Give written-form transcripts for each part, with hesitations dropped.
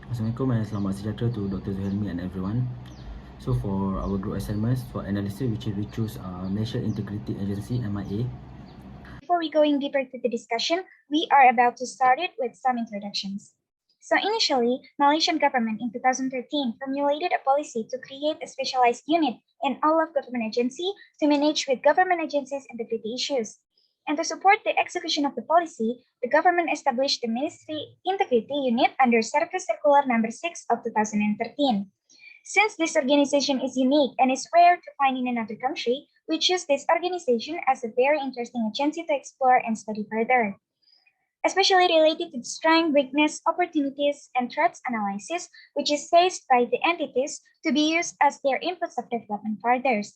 Assalamualaikum and selamat sejahtera to Dr. Zuhelmi and everyone. So for our group assignments for analysis, which we choose Malaysia Integrity Agency (MIA). Before we going deeper to the discussion, we are about to start it with some introductions. So initially, Malaysian government in 2013 formulated a policy to create a specialized unit in all of government agency to manage with government agencies integrity issues. And to support the execution of the policy, the government established the Ministry Integrity Unit under Service Circular Number 6 of 2013. Since this organization is unique and is rare to find in another country, we choose this organization as a very interesting agency to explore and study further, especially related to the strength, weakness, opportunities, and threats analysis, which is faced by the entities to be used as their inputs of development further.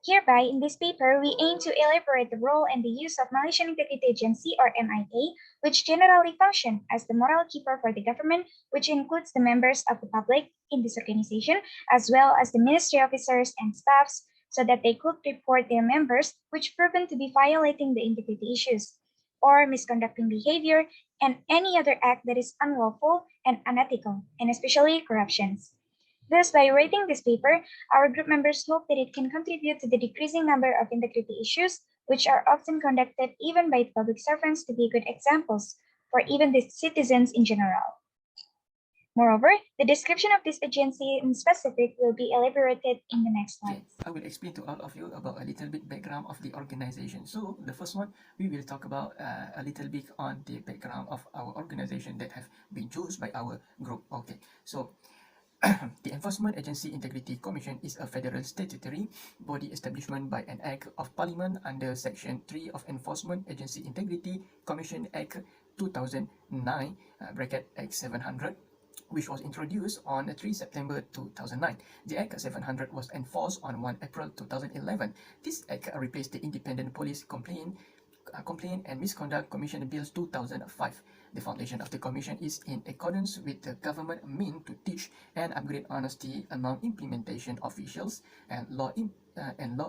Hereby, in this paper, we aim to elaborate the role and the use of Malaysian Integrity Agency or MIA, which generally function as the moral keeper for the government, which includes the members of the public in this organization, as well as the ministry officers and staffs, so that they could report their members which proven to be violating the integrity issues, or misconducting behavior, and any other act that is unlawful and unethical, and especially corruptions. Thus, by writing this paper, our group members hope that it can contribute to the decreasing number of integrity issues, which are often conducted even by public servants, to be good examples for even the citizens in general. Moreover, the description of this agency in specific will be elaborated in the next slides. I will explain to all of you about a little bit background of the organization. So the first one, we will talk about a little bit on the background of our organization that have been chosen by our group. Okay, so the Enforcement Agency Integrity Commission is a federal statutory body establishment by an Act of Parliament under Section 3 of Enforcement Agency Integrity Commission Act 2009, Act 700, which was introduced on 3 September 2009. The Act 700 was enforced on 1 April 2011. This Act replaced the Independent Police Complaint and Misconduct Commission Bills 2005. The foundation of the commission is in accordance with the government mean to teach and upgrade honesty among implementation officials and law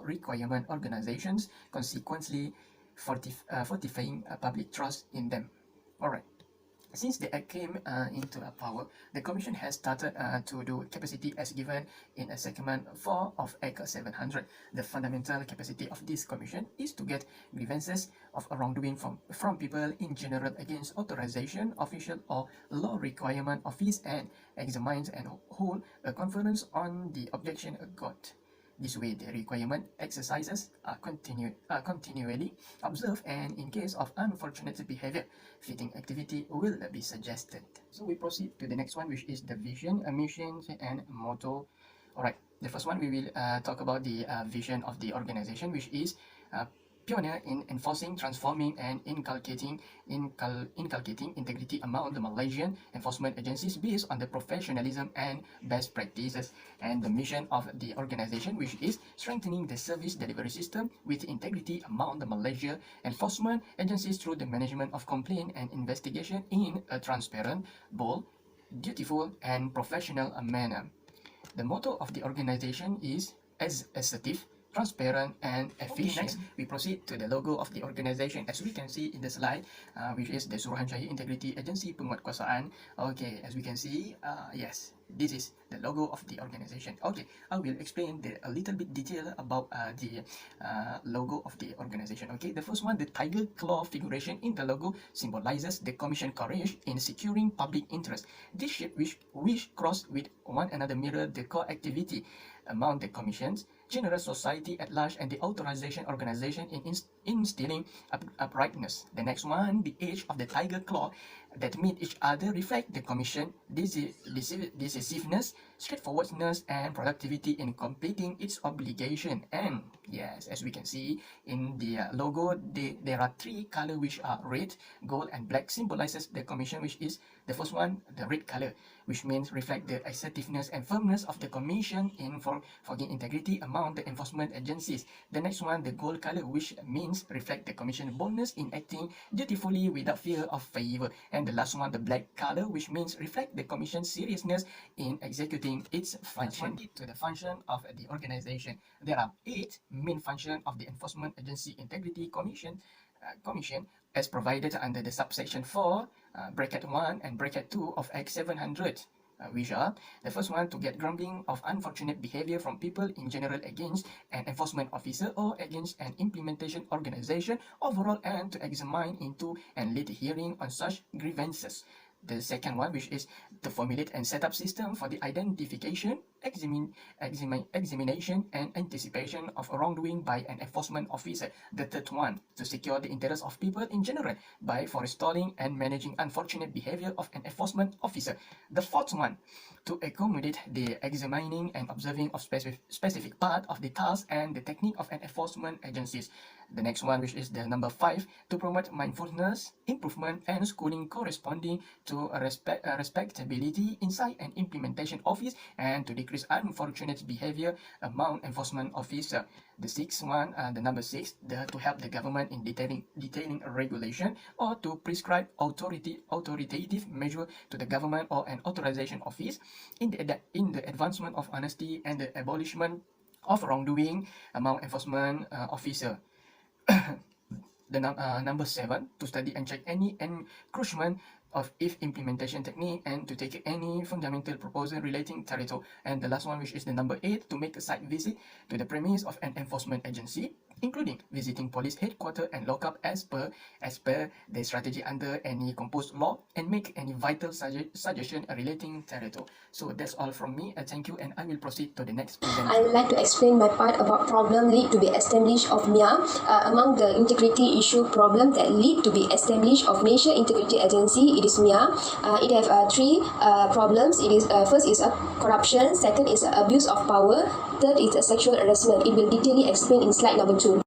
requirement organizations, consequently fortifying public trust in them. All right. Since the Act came into power, the Commission has started to do capacity as given in a segment 4 of Act 700. The fundamental capacity of this Commission is to get grievances of wrongdoing from people in general against authorization, official or law requirement office and examine and hold a conference on the objection got. This way, the requirement exercises are continually observed, and in case of unfortunate behavior, fitting activity will be suggested. So we proceed to the next one, which is the vision, mission, and motto. Alright, the first one we will talk about the vision of the organization, which is pioneer in enforcing, transforming, and inculcating integrity among the Malaysian enforcement agencies based on the professionalism and best practices. And the mission of the organization, which is strengthening the service delivery system with integrity among the Malaysia enforcement agencies through the management of complaint and investigation in a transparent, bold, dutiful, and professional manner. The motto of the organization is as assertive, transparent, and efficient. Next, we proceed to the logo of the organization, as we can see in the slide, which is the Suruhanjaya Integrity Agency Penguatkuasaan. Okay, as we can see, yes, this is the logo of the organization. Okay, I will explain a little bit detail about the logo of the organization. Okay, the first one, the tiger claw figuration in the logo symbolizes the commission courage in securing public interest. This shape which cross with one another mirror the core activity among the commissions, general society at large, and the authorization organization in instilling uprightness. The next one, the edge of the tiger claw that meet each other reflect the commission decisiveness, straightforwardness, and productivity in completing its obligation. And yes, as we can see in the logo, there are three colors which are red, gold, and black, symbolizes the commission, which is the first one, the red color, which means reflect the assertiveness and firmness of the commission in forging integrity among the enforcement agencies. The next one, the gold color, which means reflect the commission boldness in acting dutifully without fear of favor. And the last one, the black color, which means reflect the commission's seriousness in executing its function. To the function of the organization, there are 8 main functions of the Enforcement Agency Integrity Commission as provided under the subsection 4, bracket 1 and bracket 2 of Act 700. which are the first one, to get grumbling of unfortunate behavior from people in general against an enforcement officer or against an implementation organization overall, and to examine into and lead a hearing on such grievances. The second one, which is to formulate and set up system for the identification, examination, and anticipation of wrongdoing by an enforcement officer. The third one, to secure the interests of people in general by forestalling and managing unfortunate behavior of an enforcement officer. The fourth one, to accommodate the examining and observing of specific part of the task and the technique of an enforcement agencies. The next one, which is the number 5, to promote mindfulness, improvement, and schooling corresponding to respectability inside an implementation office, and to decrease unfortunate behavior among enforcement officer. The sixth one, the number 6, to help the government in detailing a regulation or to prescribe authoritative measure to the government or an authorization office in the advancement of honesty and the abolishment of wrongdoing among enforcement officer. The number 7, to study and check any encroachment of if implementation technique and to take any fundamental proposal relating thereto. And the last one, which is the number 8, to make a site visit to the premise of an enforcement agency, including visiting police headquarters and lockup as per the strategy under any composed law, and make any vital suggestion relating thereto. So that's all from me. Thank you, and I will proceed to the next presenter. I would like to explain my part about problem lead to be established of MIA. Among the integrity issue problem that lead to be established of Malaysia Integrity Agency, it is MIA. It have 3 problems. It is first is corruption, second is abuse of power, third is sexual harassment. It will detailedly explain in slide number 2.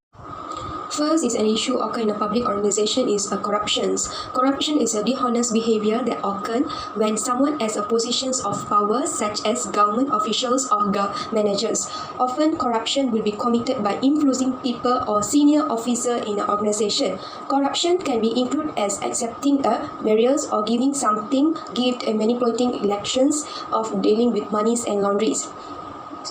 First is an issue occur in a public organization is corruptions. Corruption is a dishonest behavior that occur when someone has a positions of power such as government officials or managers. Often corruption will be committed by influencing people or senior officer in an organization. Corruption can be included as accepting barriers or giving something, gift and manipulating elections, of dealing with monies and laundries.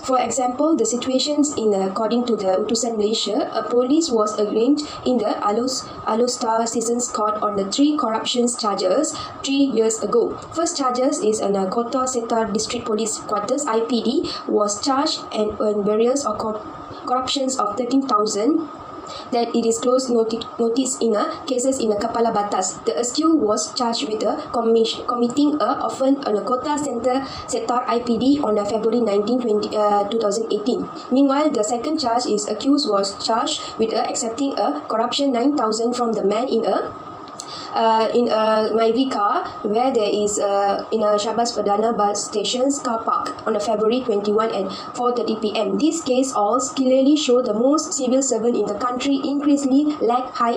For example, the situations according to the Utusan Malaysia, a police was arraigned in the Alostar Sessions Court on the 3 corruptions charges 3 years ago. First charges is in Kota Setar District Police Quarters (IPD) was charged and various or corruptions of 13,000. That it is closed notice in cases in Kapala Batas. The accused was charged with committing a offence on a Kota Setar IPD on February 19, 2018. Meanwhile, the second charge is accused was charged with accepting a corruption 9,000 from the man in my car, where there is in a Syabas Perdana bus station's car park on February 21 at 4:30 p.m. This case all clearly show the most civil servant in the country increasingly lack high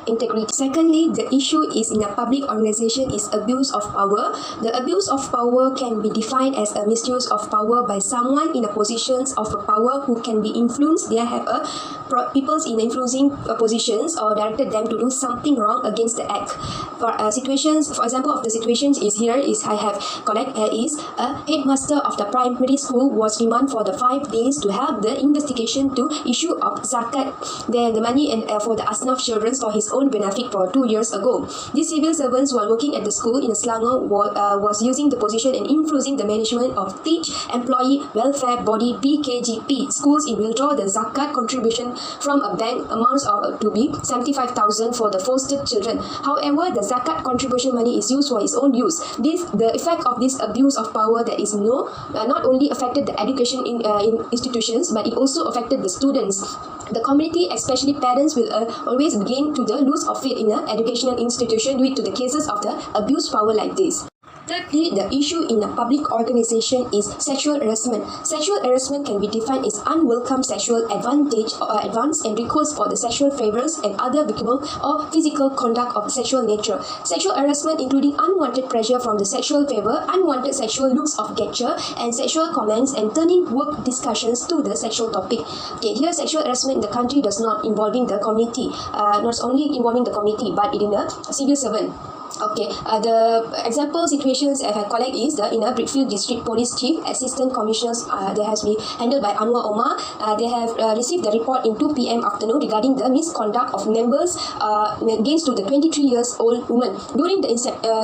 integrity. Secondly, the issue is in a public organization is abuse of power. The abuse of power can be defined as a misuse of power by someone in a positions of power who can be influenced. They have peoples in influencing positions or directed them to do something wrong against the act. For example of the situations is here is I have is a headmaster of the primary school was remanded for the 5 days to help the investigation to issue of zakat, the money and for the Asnaf children for his own benefit for 2 years ago. These civil servants while working at the school in Selangor was using the position and influencing the management of Teach Employee Welfare Body BKGP schools in withdraw the zakat contribution from a bank amounts to be 75,000 for the fostered children. However, the zakat contribution money is used for its own use. The effect of this abuse of power that is not only affected the education in institutions, but it also affected the students. The community, especially parents, will always begin to lose of faith in an educational institution due to the cases of the abuse power like this. Thirdly, the issue in a public organization is sexual harassment. Sexual harassment can be defined as unwelcome sexual advantage or advance and request for the sexual favors and other visible or physical conduct of sexual nature. Sexual harassment including unwanted pressure from the sexual favor, unwanted sexual looks of gesture, and sexual comments and turning work discussions to the sexual topic. Okay, here sexual harassment in the country does not involving the community, not only involving the community, but in a civil servant. Okay, the example situations I have collect is the in a Brickfield District Police Chief Assistant Commissioners. They has been handled by Anwar Omar. They have received the report in 2 p.m. afternoon regarding the misconduct of members against to the 23 years old woman. During the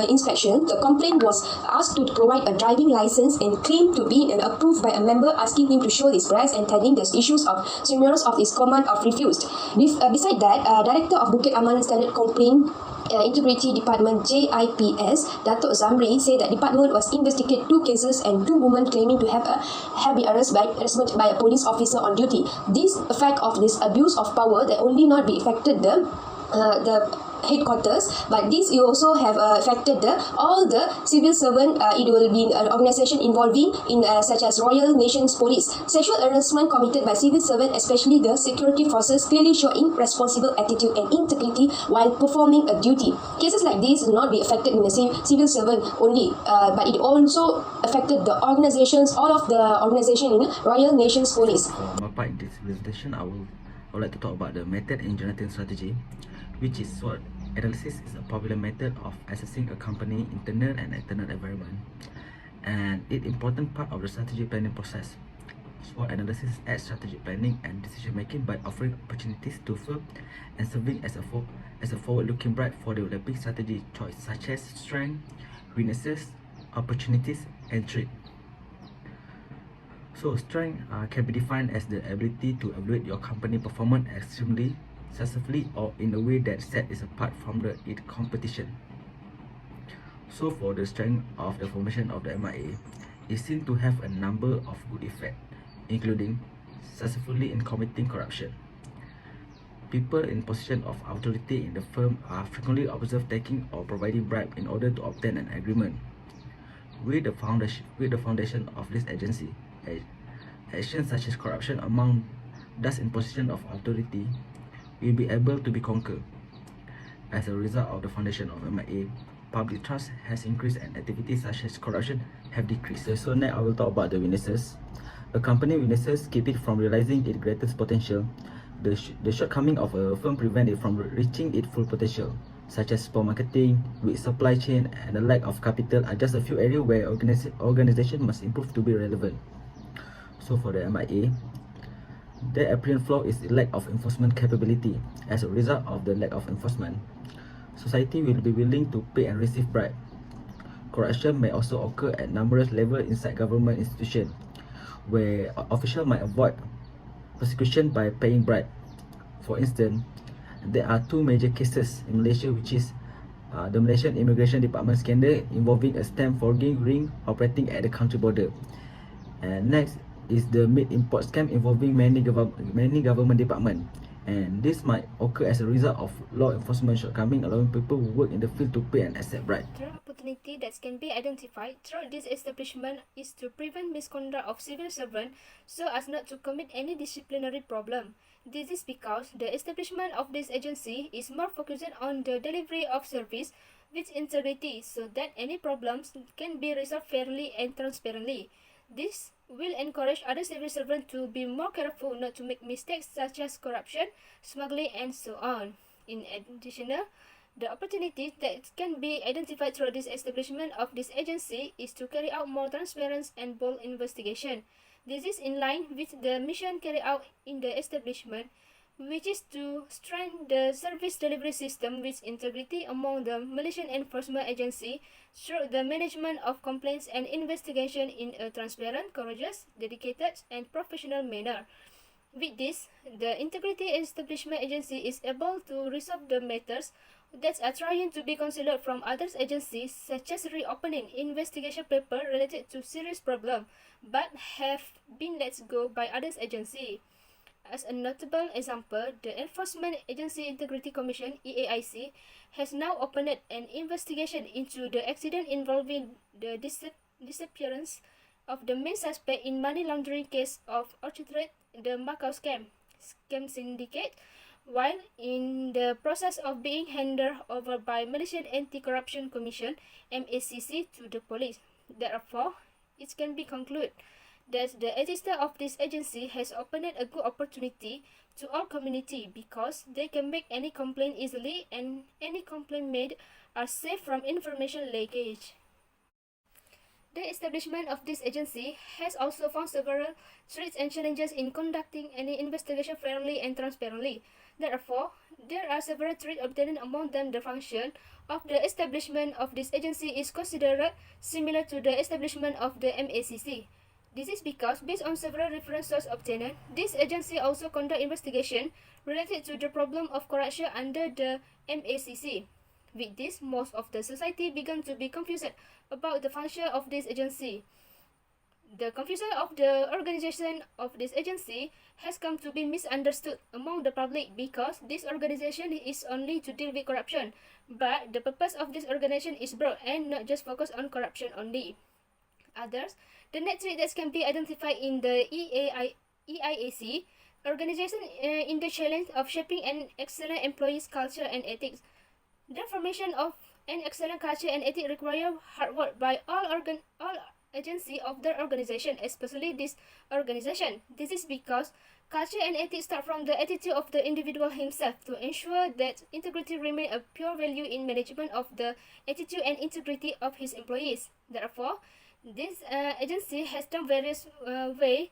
inspection, the complaint was asked to provide a driving license and claimed to be approved by a member, asking him to show his breast and telling the issues of seniors of his command of refused. Beside that, Director of Bukit Aman Standard Complaint Integrity Department JIPS, Datuk Zamri, said that department was investigated 2 cases and 2 women claiming to have been arrested by a police officer on duty. This effect of this abuse of power that only not be affected the headquarters, but this you also have affected all the civil servant. It will be an organization involving in such as Royal Nations Police. Sexual harassment committed by civil servant, especially the security forces, clearly show irresponsible attitude and integrity while performing a duty. Cases like this will not be affected in the civil servant only, but it also affected the organizations, all of the organization in Royal Nations Police. For my part in this presentation, I would like to talk about the method and generating strategy, which is SWOT. Analysis is a popular method of assessing a company internal and external environment, and it important part of the strategy planning process. SWOT analysis adds strategic planning and decision making by offering opportunities to firm and serving as a forward-looking bright for developing strategy choice such as strength, weaknesses, opportunities, and threat. So strength can be defined as the ability to evaluate your company performance extremely successfully or in a way that sets it apart from its competition. So for the strength of the formation of the MIA, it seems to have a number of good effects, including successfully in combating corruption. People in position of authority in the firm are frequently observed taking or providing bribe in order to obtain an agreement. With the foundation of this agency, actions such as corruption among those in position of authority will be able to be conquered. As a result of the foundation of MIA, public trust has increased and activities such as corruption have decreased. So now I will talk about the weaknesses. A company weaknesses keep it from realizing its greatest potential. The shortcoming of a firm prevent it from reaching its full potential, such as poor marketing, weak supply chain, and the lack of capital are just a few areas where organization must improve to be relevant. So for the MIA, the apparent flaw is the lack of enforcement capability. As a result of the lack of enforcement, society will be willing to pay and receive bribe. Corruption may also occur at numerous levels inside government institutions, where officials might avoid prosecution by paying bribe. For instance, there are 2 major cases in Malaysia, which is the Malaysian Immigration Department scandal involving a stamp forging ring operating at the country border, and next is the meat import scam involving many government departments, and this might occur as a result of law enforcement shortcoming, allowing people who work in the field to pay and accept bribe. The opportunity that can be identified through this establishment is to prevent misconduct of civil servants so as not to commit any disciplinary problem. This is because the establishment of this agency is more focused on the delivery of service with integrity so that any problems can be resolved fairly and transparently. This will encourage other civil servants to be more careful not to make mistakes such as corruption, smuggling, and so on. In addition, the opportunity that can be identified through this establishment of this agency is to carry out more transparent and bold investigation. This is in line with the mission carried out in the establishment, which is to strengthen the service delivery system with integrity among the Malaysian Enforcement Agency through the management of complaints and investigation in a transparent, courageous, dedicated, and professional manner. With this, the Integrity Establishment Agency is able to resolve the matters that are trying to be considered from other agencies, such as reopening investigation paper related to serious problem, but have been let go by other agencies. As a notable example, the Enforcement Agency Integrity Commission (EAIC) has now opened an investigation into the accident involving the disappearance of the main suspect in money laundering case of Orchard, the Macau scam syndicate, while in the process of being handed over by Malaysian Anti-Corruption Commission (MACC) to the police. Therefore, it can be concluded that the existence of this agency has opened a good opportunity to all community because they can make any complaint easily, and any complaint made are safe from information leakage. The establishment of this agency has also found several threats and challenges in conducting any investigation fairly and transparently. Therefore, there are several threats obtained. Among them, the function of the establishment of this agency is considered similar to the establishment of the MACC. This is because, based on several reference sources obtained, this agency also conduct investigation related to the problem of corruption under the MACC. With this, most of the society began to be confused about the function of this agency. The confusion of the organization of this agency has come to be misunderstood among the public because this organization is only to deal with corruption, but the purpose of this organization is broad and not just focused on corruption only. Others, the net threat that can be identified in the EIAC organization in the challenge of shaping an excellent employees culture and ethics. The formation of an excellent culture and ethics require hard work by all agencies of the organization, especially this organization. This is because culture and ethics start from the attitude of the individual himself to ensure that integrity remains a pure value in management of the attitude and integrity of his employees. Therefore, this agency has done various ways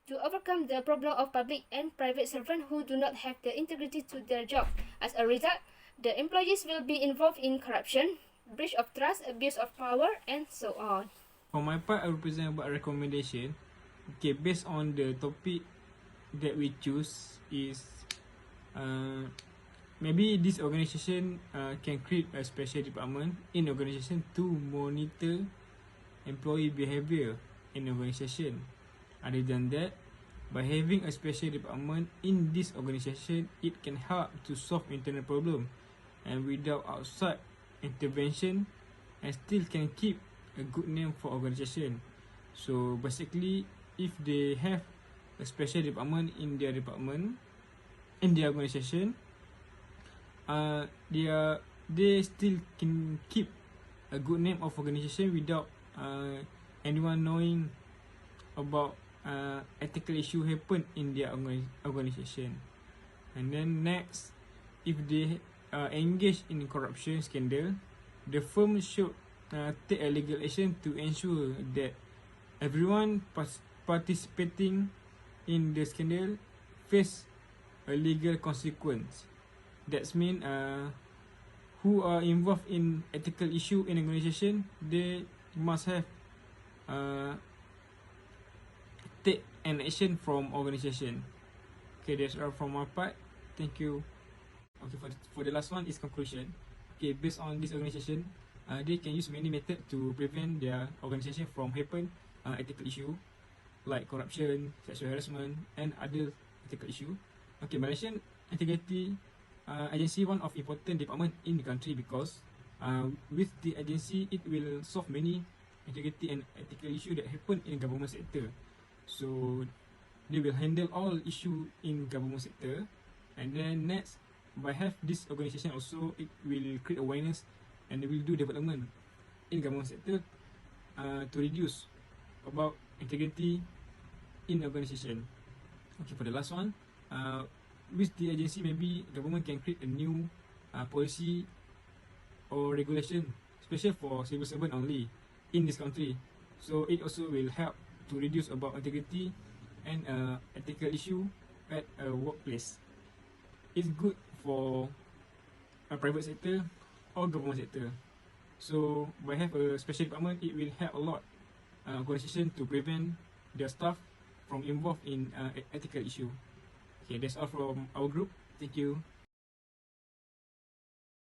to overcome the problem of public and private servants who do not have the integrity to their job. As a result, the employees will be involved in corruption, breach of trust, abuse of power, and so on. For my part, I will present about recommendation. Okay, based on the topic that we choose is maybe this organization can create a special department in organization to monitor employee behavior in organization. Other than that, by having a special department in this organization, it can help to solve internal problem and without outside intervention, and still can keep a good name for organization. So basically, if they have a special department in their organization, they still can keep a good name of organization without anyone knowing about ethical issue happen in their organization. And then next, if they engage in corruption scandal, the firm should take a legal action to ensure that everyone participating in the scandal face a legal consequence. That's mean who are involved in ethical issue in organization, they must have take an action from organization. Okay, that's all from my part. Thank you. Okay, for the last one is conclusion. Okay, based on this organization, they can use many methods to prevent their organization from happen ethical issue like corruption, sexual harassment, and other ethical issue. Okay, Malaysian Integrity Agency one of important department in the country because with the agency it will solve many integrity and ethical issue that happen in government sector. So they will handle all issue in government sector, and then next, by have this organization also, it will create awareness and they will do development in government sector to reduce about integrity in organization. Okay, for the last one, with the agency, maybe government can create a new policy or regulation, especially for civil servant only in this country. So it also will help to reduce about integrity and ethical issue at a workplace. It's good for a private sector or government sector. So by have a special department, it will help a lot organization to prevent their staff from involved in ethical issue. Okay, that's all from our group. Thank you.